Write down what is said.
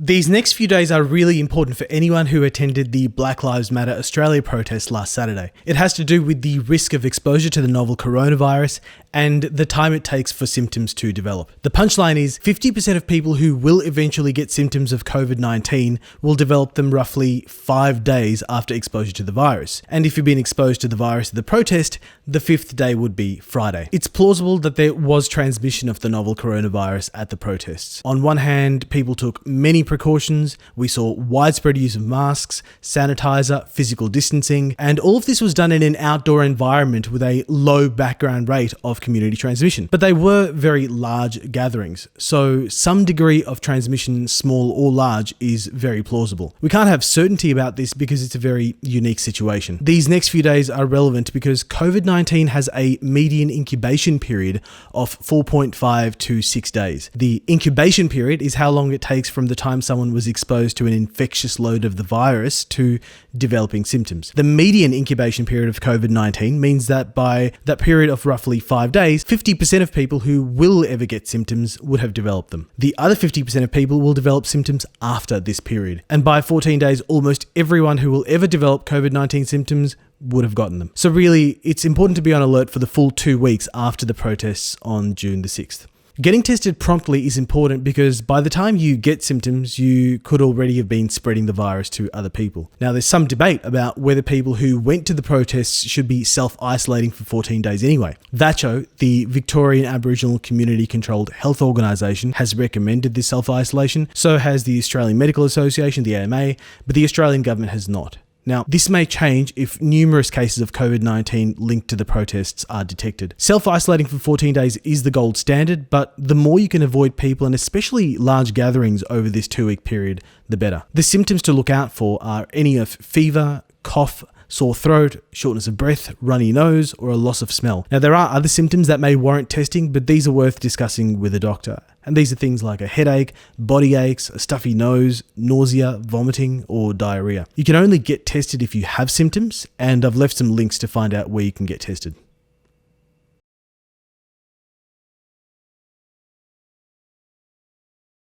These next few days are really important for anyone who attended the Black Lives Matter Australia protest last Saturday. It has to do with the risk of exposure to the novel coronavirus and the time it takes for symptoms to develop. The punchline is 50% of people who will eventually get symptoms of COVID-19 will develop them roughly 5 days after exposure to the virus. And if you've been exposed to the virus at the protest, the 5th day would be Friday. It's plausible that there was transmission of the novel coronavirus at the protests. On one hand, people took many precautions. We saw widespread use of masks, sanitizer, physical distancing, and all of this was done in an outdoor environment with a low background rate of community transmission. But they were very large gatherings, so some degree of transmission, small or large, is very plausible. We can't have certainty about this because it's a very unique situation. These next few days are relevant because COVID-19 has a median incubation period of 4.5 to 6 days. The incubation period is how long it takes from the time someone was exposed to an infectious load of the virus to developing symptoms. The median incubation period of COVID-19 means that by that period of roughly 5 days, 50% of people who will ever get symptoms would have developed them. The other 50% of people will develop symptoms after this period. And by 14 days, almost everyone who will ever develop COVID-19 symptoms would have gotten them. So really, it's important to be on alert for the full 2 weeks after the protests on June the 6th. Getting tested promptly is important because by the time you get symptoms, you could already have been spreading the virus to other people. Now, there's some debate about whether people who went to the protests should be self-isolating for 14 days anyway. VACCHO, the Victorian Aboriginal Community Controlled Health Organisation, has recommended this self-isolation. So has the Australian Medical Association, the AMA, but the Australian government has not. Now, this may change if numerous cases of COVID-19 linked to the protests are detected. Self-isolating for 14 days is the gold standard, but the more you can avoid people and especially large gatherings over this 2-week period, the better. The symptoms to look out for are any of fever, cough, sore throat, shortness of breath, runny nose, or a loss of smell. Now, there are other symptoms that may warrant testing, but these are worth discussing with a doctor. And these are things like a headache, body aches, a stuffy nose, nausea, vomiting, or diarrhea. You can only get tested if you have symptoms, and I've left some links to find out where you can get tested.